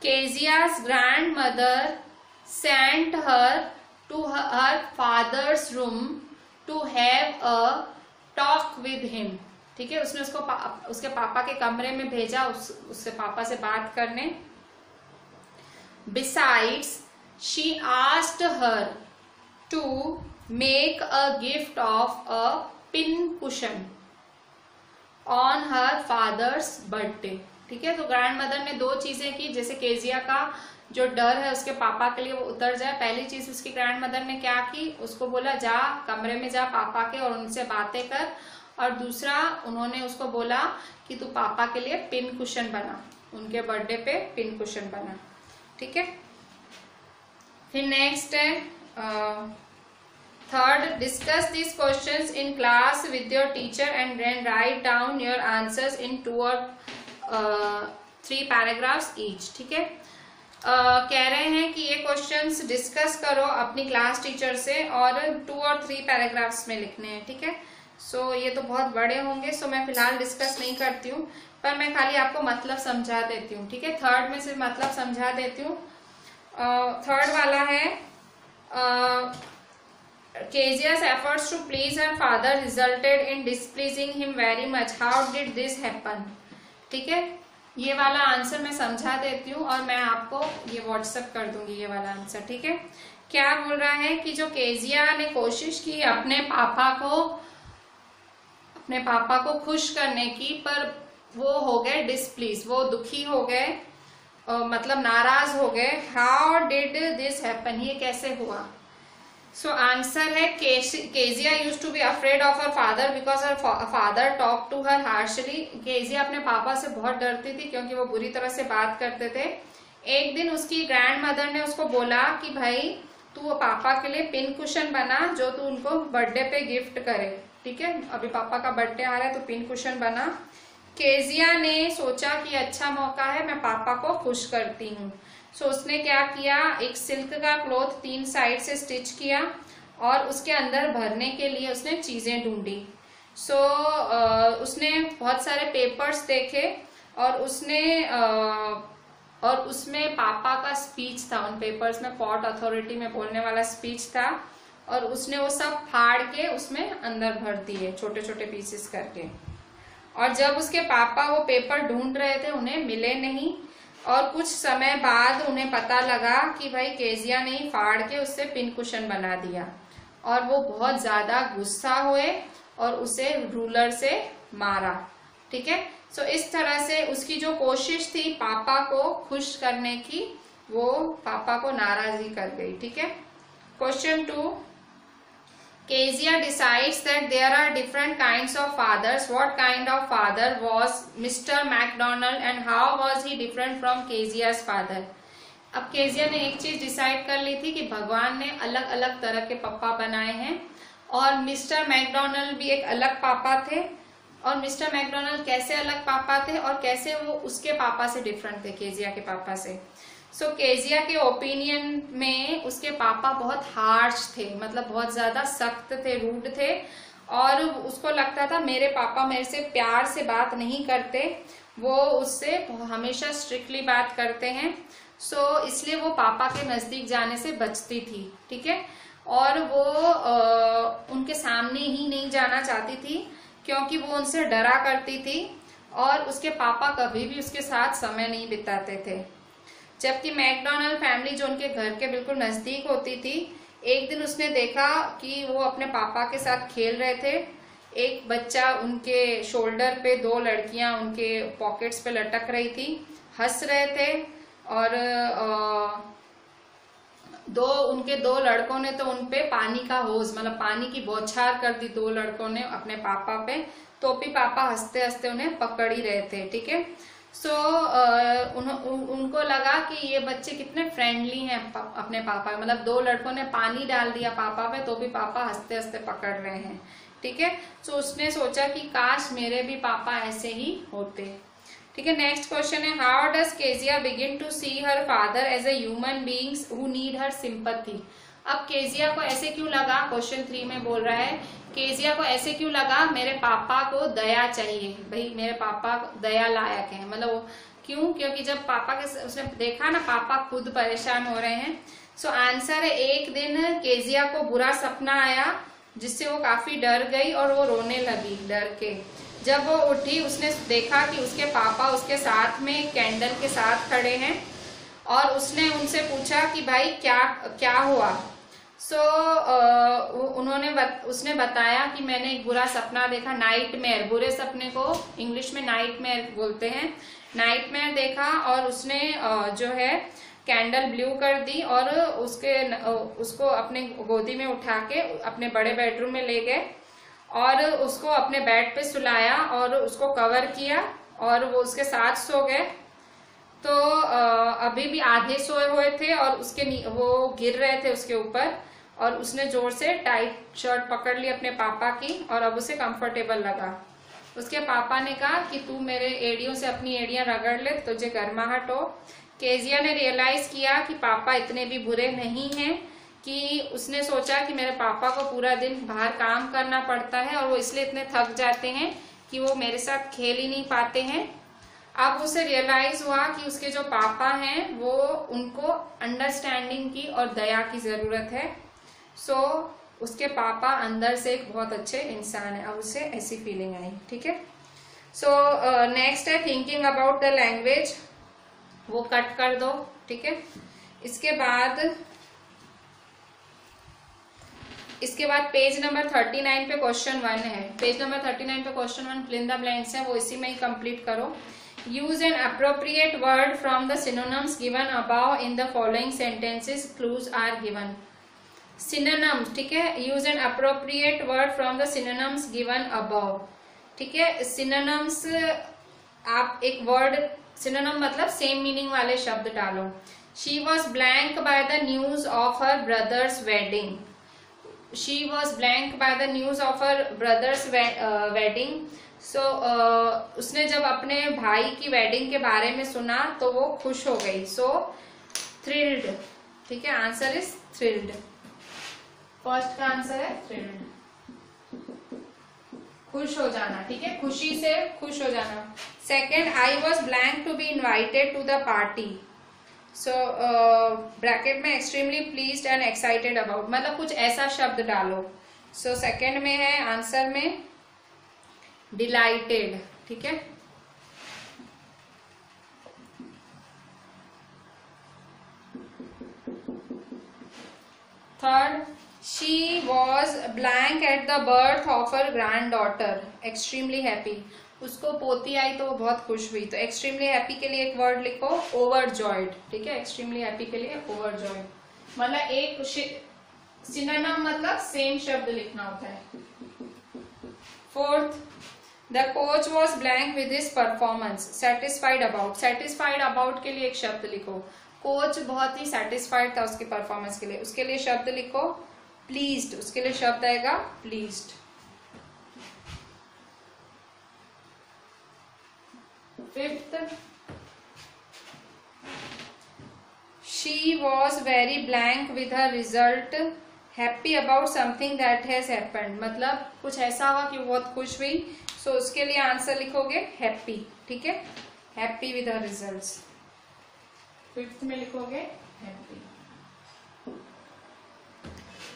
Kezia's grandmother sent her to her father's room to have a talk with him, ठीक है, उसने उसको उसके पापा के कमरे में भेजा, उससे पापा से बात करने। Besides, she asked her to make a gift of a pin cushion on her father's birthday. ठीक है, तो ग्रैंड मदर ने दो चीजें की, जैसे केजिया का जो डर है उसके पापा के लिए वो उतर जाए। पहली चीज उसकी ग्रैंड मदर ने क्या की, उसको बोला जा कमरे में जा पापा के और उनसे बातें कर, और दूसरा उन्होंने उसको बोला कि तू पापा के लिए पिन कुशन बना, उनके बर्थडे पे पिन कुशन बना। ठीक है, फिर नेक्स्ट है third, discuss this questions in class with your teacher and then write down your answers in 2 और 3 पैराग्राफ्स ईच। ठीक है, कह रहे हैं कि ये क्वेश्चंस डिस्कस करो अपनी क्लास टीचर से और 2 और 3 पैराग्राफ्स में लिखने हैं। ठीक है, सो ये तो बहुत बड़े होंगे, सो मैं फिलहाल डिस्कस नहीं करती हूँ, पर मैं खाली आपको मतलब समझा देती हूँ। ठीक है, थर्ड में सिर्फ मतलब समझा देती हूँ। थर्ड वाला है Kezia's efforts to please her father resulted in displeasing him very much. How did this happen? ठीक है, ये वाला आंसर मैं समझा देती हूँ और मैं आपको ये व्हाट्सएप कर दूंगी ये वाला आंसर। ठीक है, क्या बोल रहा है कि जो केजिया ने कोशिश की अपने पापा को खुश करने की, पर वो हो गए डिसप्लीज, वो दुखी हो गए, मतलब नाराज हो गए। हाउ डिड दिस हैपन, ये कैसे हुआ? सो आंसर है Kezia used to be afraid of her father because her father talk to her harshly. Kezia अपने पापा से बहुत डरती थी क्योंकि वो बुरी तरह से बात करते थे। एक दिन उसकी ग्रैंड मदर ने उसको बोला कि भाई तू पापा के लिए पिन कुशन बना जो तू उनको बर्थडे पे गिफ्ट करे। ठीक है, अभी पापा का बर्थडे आ रहा है तो पिन कुशन बना। केजिया ने सोचा कि अच्छा मौका है, मैं पापा को खुश करती हूँ। सो उसने क्या किया, एक सिल्क का क्लॉथ 3 साइड से स्टिच किया और उसके अंदर भरने के लिए उसने चीजें ढूंढी। सो उसने बहुत सारे पेपर्स देखे और उसमें पापा का स्पीच था, उन पेपर्स में पोर्ट अथॉरिटी में बोलने वाला स्पीच था, और उसने वो सब फाड़ के उसमें अंदर भर दिए छोटे छोटे पीसेस करके। और जब उसके पापा वो पेपर ढूंढ रहे थे उन्हें मिले नहीं, और कुछ समय बाद उन्हें पता लगा कि भाई केजिया ने ही फाड़ के उससे पिन कुशन बना दिया, और वो बहुत ज्यादा गुस्सा हुए और उसे रूलर से मारा। ठीक है, सो इस तरह से उसकी जो कोशिश थी पापा को खुश करने की, वो पापा को नाराजगी कर गई। ठीक है, question 2, Kezia decides that there are different kinds of fathers. What kind of father was Mr. McDonald and how was he different from Kezia's father? अब केजिया ने एक चीज डिसाइड कर ली थी कि भगवान ने अलग अलग तरह के पापा बनाए हैं, और मिस्टर मैकडोनल्ड भी एक अलग पापा थे। और मिस्टर मैकडोनल्ड कैसे अलग पापा थे और कैसे वो उसके पापा से डिफरेंट थे, केजिया के पापा से। सो केजिया के ओपिनियन में उसके पापा बहुत हार्श थे, मतलब बहुत ज्यादा सख्त थे, रूड थे, और उसको लगता था मेरे पापा मेरे से प्यार से बात नहीं करते, वो उससे हमेशा स्ट्रिक्टली बात करते हैं। सो इसलिए वो पापा के नजदीक जाने से बचती थी। ठीक है, और वो उनके सामने ही नहीं जाना चाहती थी क्योंकि वो उनसे डरा करती थी, और उसके पापा कभी भी उसके साथ समय नहीं बिताते थे। जबकि मैकडोनल्ड फैमिली जो उनके घर के बिल्कुल नजदीक होती थी, एक दिन उसने देखा कि वो अपने पापा के साथ खेल रहे थे। एक बच्चा उनके शोल्डर पे, 2 लड़कियां उनके पॉकेट्स पे लटक रही थी, हंस रहे थे, और उनके 2 लड़कों ने तो उनपे पानी का होज, मतलब पानी की बौछार कर दी 2 लड़कों ने अपने पापा पे, तो भी पापा हंसते हंसते उन्हें पकड़ ही रहे थे। ठीक है, सो उनको लगा कि ये बच्चे कितने फ्रेंडली हैं अपने पापा, मतलब 2 लड़कों ने पानी डाल दिया पापा पे तो भी पापा हंसते हंसते पकड़ रहे हैं। ठीक है, सो उसने सोचा कि काश मेरे भी पापा ऐसे ही होते। ठीक है, नेक्स्ट क्वेश्चन है, how does Kezia begin to see her father as a human beings who need her sympathy. अब केजिया को ऐसे क्यों लगा, क्वेश्चन 3 में बोल रहा है केजिया को ऐसे क्यों लगा मेरे पापा को दया चाहिए, भाई मेरे पापा दया लायक है, मतलब क्यों, क्योंकि जब पापा के उसने देखा ना पापा खुद परेशान हो रहे हैं। सो आंसर है, एक दिन केजिया को बुरा सपना आया जिससे वो काफी डर गई और वो रोने लगी डर के। जब वो उठी उसने देखा कि उसके पापा उसके साथ में कैंडल के साथ खड़े हैं और उसने उनसे पूछा कि भाई क्या क्या हुआ। उसने बताया कि मैंने एक बुरा सपना देखा, नाइटमेयर, बुरे सपने को इंग्लिश में नाइटमेयर बोलते हैं, नाइटमेयर देखा। और उसने जो है कैंडल ब्लू कर दी और उसको अपने गोदी में उठा के अपने बड़े बेडरूम में ले गए और उसको अपने बेड पे सुलाया और उसको कवर किया और वो उसके साथ सो गए। तो अभी भी आधे सोए हुए थे और वो गिर रहे थे उसके ऊपर और उसने जोर से टाइट शर्ट पकड़ ली अपने पापा की और अब उसे कंफर्टेबल लगा। उसके पापा ने कहा कि तू मेरे एड़ियों से अपनी एड़ियां रगड़ ले, तुझे गर्माहट हो। केजिया ने रियलाइज किया कि पापा इतने भी बुरे नहीं हैं, कि उसने सोचा कि मेरे पापा को पूरा दिन बाहर काम करना पड़ता है और वो इसलिए इतने थक जाते हैं कि वो मेरे साथ खेल ही नहीं पाते हैं। अब उसे रियलाइज हुआ कि उसके जो पापा हैं वो उनको अंडरस्टैंडिंग की और दया की जरूरत है। उसके पापा अंदर से एक बहुत अच्छे इंसान है। अब उसे ऐसी फीलिंग आई, ठीक है। नेक्स्ट है थिंकिंग अबाउट द लैंग्वेज, वो कट कर दो, ठीक है। इसके बाद पेज नंबर 39 पे क्वेश्चन 1 है। पेज नंबर 39 पे question 1 fill in the blanks है, वो इसी में ही कंप्लीट करो। Use an appropriate word from the synonyms given above in the following sentences, clues are given. Synonyms, ठीक है, use an appropriate word from the synonyms given above, ठीक है। सिनोनिम्स, आप एक वर्ड, सिनोनिम मतलब सेम मीनिंग वाले शब्द डालो। She was blank by the news of her brother's wedding, she was blank by the news of her brother's wedding. उसने जब अपने भाई की वेडिंग के बारे में सुना तो वो खुश हो गई। थ्रिल्ड, ठीक है, आंसर इज थ्रिल्ड। फर्स्ट का आंसर है थ्रिल्ड, खुश हो जाना, ठीक है, खुशी से खुश हो जाना। Second, I was blank to be invited to the party. Bracket में extremely pleased and excited about, मतलब कुछ ऐसा शब्द डालो। सेकेंड में है आंसर में डिलाइटेड, ठीक है। Third, she was blank at the birth of her granddaughter, extremely happy, उसको पोती आई तो वो बहुत खुश हुई। तो एक्सट्रीमली हैप्पी के लिए एक वर्ड लिखो ओवरजॉयड, ठीक है। एक्सट्रीमली हैप्पी के लिए ओवरजॉयड, मतलब एक सिनोनिम मतलब सेम शब्द लिखना होता है। Fourth, the coach was blank with his performance, satisfied about, satisfied about के लिए एक शब्द लिखो। कोच बहुत ही सेटिस्फाइड था उसकी परफॉर्मेंस के लिए, उसके लिए शब्द लिखो प्लीज्ड, उसके लिए शब्द आएगा pleased. Fifth, she was very blank with her result, happy about something that has happened, मतलब कुछ ऐसा हुआ कि वो बहुत खुश हुई। उसके लिए आंसर लिखोगे हैप्पी, ठीक है, happy with her results. Fifth में लिखोगे हैप्पी।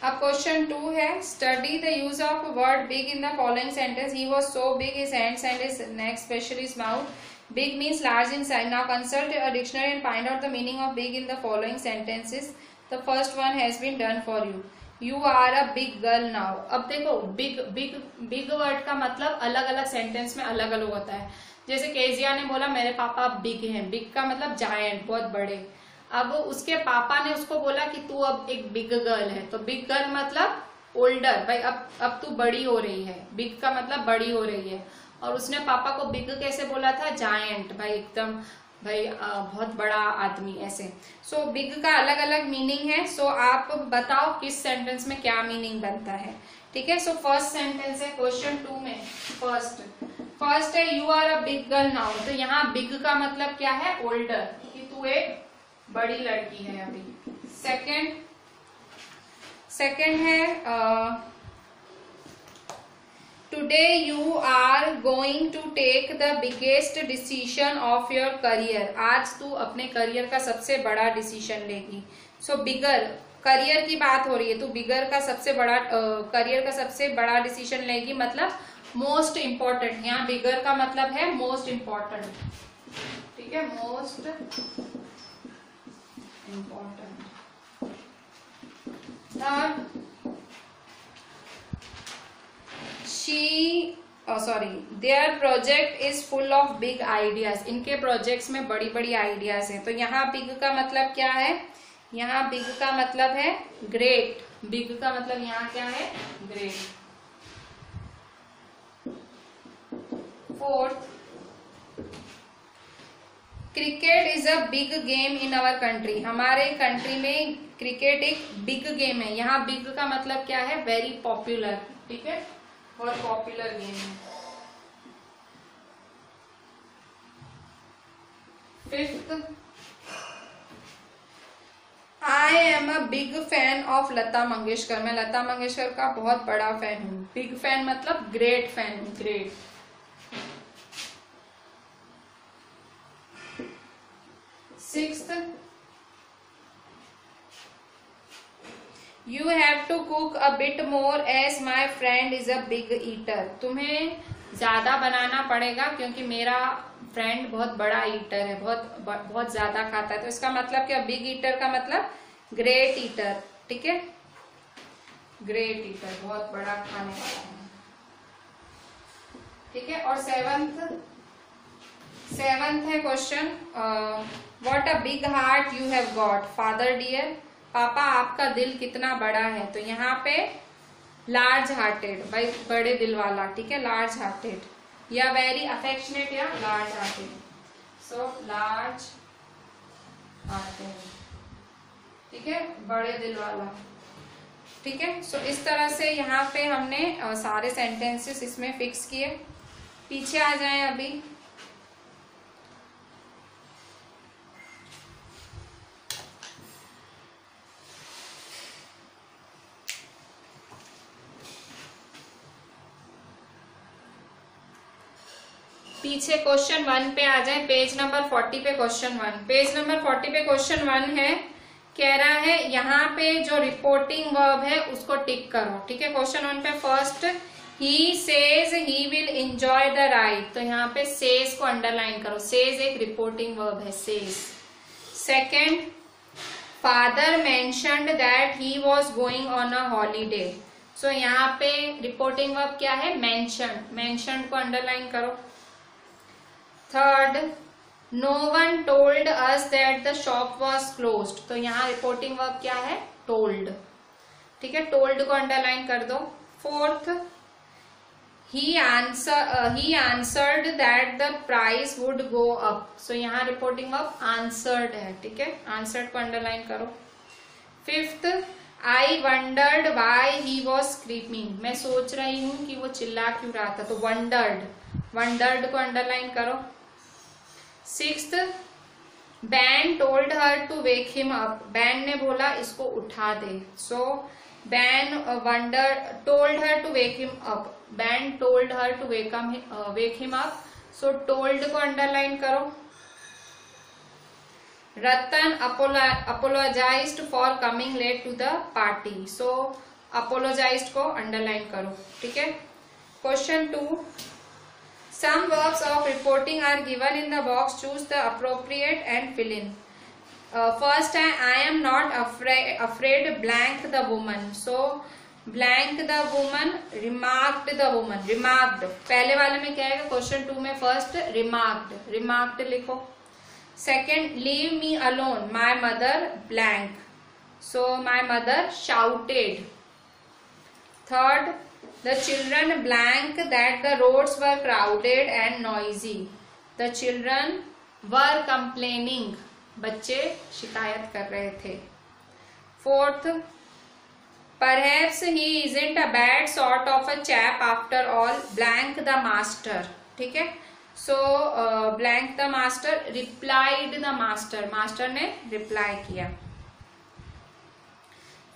अब क्वेश्चन 2 है, study the use of word big in the following sentence. He was so big, his hands and his neck, specially his mouth. Big means large in size. Now consult a dictionary and find out the meaning of big in the following sentences. The first one has been done for you. You are a big girl now. अब देखो big word का मतलब अलग अलग sentence में अलग अलग होता है। जैसे केजिया ने बोला मेरे पापा बिग हैं, बिग का मतलब जायंट, बहुत बड़े। अब उसके पापा ने उसको बोला कि तू अब एक बिग गर्ल है, तो बिग गर्ल मतलब ओल्डर, भाई अब तू बड़ी हो रही है। बिग का मतलब बड़ी हो रही है। और उसने पापा को बिग कैसे बोला था, जायंट, भाई एकदम, भाई बहुत बड़ा आदमी, ऐसे। बिग का अलग अलग मीनिंग है। आप बताओ किस सेंटेंस में क्या मीनिंग बनता है, ठीक है। फर्स्ट सेंटेंस है क्वेश्चन 2 में, फर्स्ट है you are a big girl now. तो यहाँ बिग का मतलब क्या है, ओल्डर, कि तू एक बड़ी लड़की है अभी। सेकेंड है today you are going to take the biggest decision of your career. आज तू अपने करियर का सबसे बड़ा डिसीजन लेगी। बिगर, करियर की बात हो रही है, तो बिगर का सबसे बड़ा, करियर का सबसे बड़ा डिसीजन लेगी, मतलब मोस्ट इम्पोर्टेंट। यहाँ बिगर का मतलब है मोस्ट इम्पोर्टेंट, ठीक है, most important. Third, their project is full of big ideas. इनके प्रोजेक्ट्स में बड़ी बड़ी आइडियाज हैं. तो यहाँ बिग का मतलब क्या है? यहाँ बिग का मतलब है ग्रेट. बिग का मतलब यहाँ क्या है? Great. Fourth, cricket is a big game in our country. हमारे कंट्री में क्रिकेट एक बिग गेम है. यहाँ बिग का मतलब क्या है? Very popular. ठीक है, और पॉपुलर गेम है. Fifth, I am a big fan of Lata Mangeshkar. मैं लता मंगेशकर का बहुत बड़ा फैन हूँ. बिग फैन मतलब ग्रेट फैन हूँ. Great. Sixth, you have to cook a bit more as my friend is a big eater. तुम्हें ज्यादा बनाना पड़ेगा क्योंकि मेरा फ्रेंड बहुत बड़ा ईटर है, बहुत ज्यादा खाता है. तो इसका मतलब क्या? बिग ईटर का मतलब ग्रेट ईटर. ठीक है, ग्रेट ईटर, बहुत बड़ा खाने वाला है. ठीक है. और सेवंथ है question, what a big heart you have got father dear. पापा आपका दिल कितना बड़ा है. तो यहाँ पे लार्ज हार्टेड, भाई बड़े दिल वाला. ठीक है, लार्ज हार्टेड या वेरी अफेक्शनेट या large hearted. So large hearted. ठीक है, बड़े दिल वाला. ठीक है. सो इस तरह से यहाँ पे हमने सारे सेंटेंसेस इसमें फिक्स किए. पीछे आ जाएं अभी. पीछे क्वेश्चन 1 पे आ जाए. पेज नंबर 40 पे क्वेश्चन 1. पेज नंबर 40 पे क्वेश्चन 1 है. कह रहा है यहाँ पे जो रिपोर्टिंग वर्ब है उसको टिक करो. ठीक है. क्वेश्चन 1 पे first, he says he will enjoy the ride. तो यहाँ पे सेज को अंडरलाइन करो. सेज एक रिपोर्टिंग वर्ब है. Says. Second, father mentioned that he was going on a holiday. So यहाँ पे रिपोर्टिंग वर्ब क्या है? मेंशन्ड. मेंशन्ड को अंडरलाइन करो. Third, no one told us that the shop was closed. तो यहाँ रिपोर्टिंग वर्ब क्या है? टोल्ड. ठीक है, टोल्ड को अंडरलाइन कर दो. Fourth, he answered that the price would go up. So यहाँ रिपोर्टिंग वर्ब आंसर्ड है. ठीक है, आंसर्ड को अंडरलाइन करो. Fifth, I wandered why he was screaming. मैं सोच रही हूं कि वो चिल्ला क्यों रहा था. तो वंडर्ड को अंडरलाइन करो. Sixth, Ben told her to wake him up. Ben ने बोला इसको उठा दे. So Ben told her to wake him up. Ben told her to wake him up. So told को अंडरलाइन करो. Ratan apologised for coming late to the party. So apologised को underline करो. ठीक है. Question 2, some verbs of reporting are given in the box. Choose the appropriate and fill in. First है, I am not afraid blank the woman. So blank the woman, remarked the woman. Remarked पहले वाले में क्या है? Question 2 में first remarked लिखो. Second, leave me alone. My mother blank. So my mother shouted. Third, the children blank that the roads were crowded and noisy. The children were complaining. बच्चे शिकायत कर रहे थे. Fourth, perhaps he isn't a bad sort of a chap after all. Blank the master. ठीक है. So blank the master, replied the master. Master ने reply किया.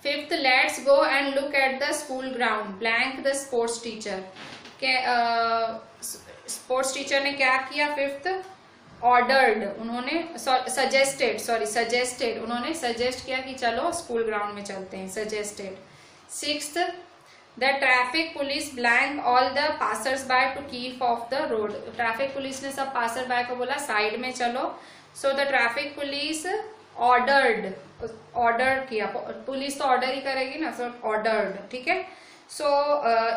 Fifth, let's go and look at the school ground. Blank the sports teacher. Sports teacher ने क्या किया? Fifth, ordered. उन्होंने suggested. उन्होंने suggest किया कि चलो स्कूल ग्राउंड में चलते हैं. Suggested. Sixth, the traffic police blank all the passers by two keep of the road. Traffic police ने सब पासर बाय को बोला साइड में चलो. So the traffic police ordered order किया, पुलिस तो ऑर्डर ही करेगी ना, सो ऑर्डर्ड, ठीक है। सो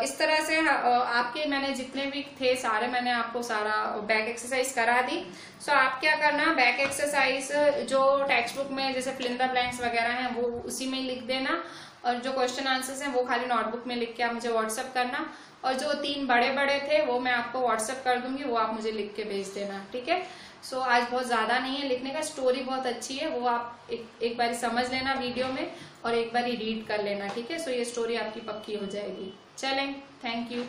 इस तरह से आपके मैंने जितने भी थे सारे मैंने आपको सारा बैक एक्सरसाइज करा दी। सो आप क्या करना, बैक एक्सरसाइज जो टेक्स्ट बुक में जैसे फिल इन द ब्लैंक्स वगैरह हैं वो उसी में लिख देना, और जो क्वेश्चन आंसर्स हैं वो खाली नोटबुक में लिख के आप मुझे व्हाट्सअप करना, और जो 3 बड़े बड़े थे वो मैं आपको व्हाट्सअप कर दूंगी, वो आप मुझे लिख के भेज देना, ठीक है। सो आज बहुत ज्यादा नहीं है लिखने का, स्टोरी बहुत अच्छी है, वो आप एक बार समझ लेना वीडियो में और एक बार रीड कर लेना, ठीक है। सो ये स्टोरी आपकी पक्की हो जाएगी। चलें, थैंक यू।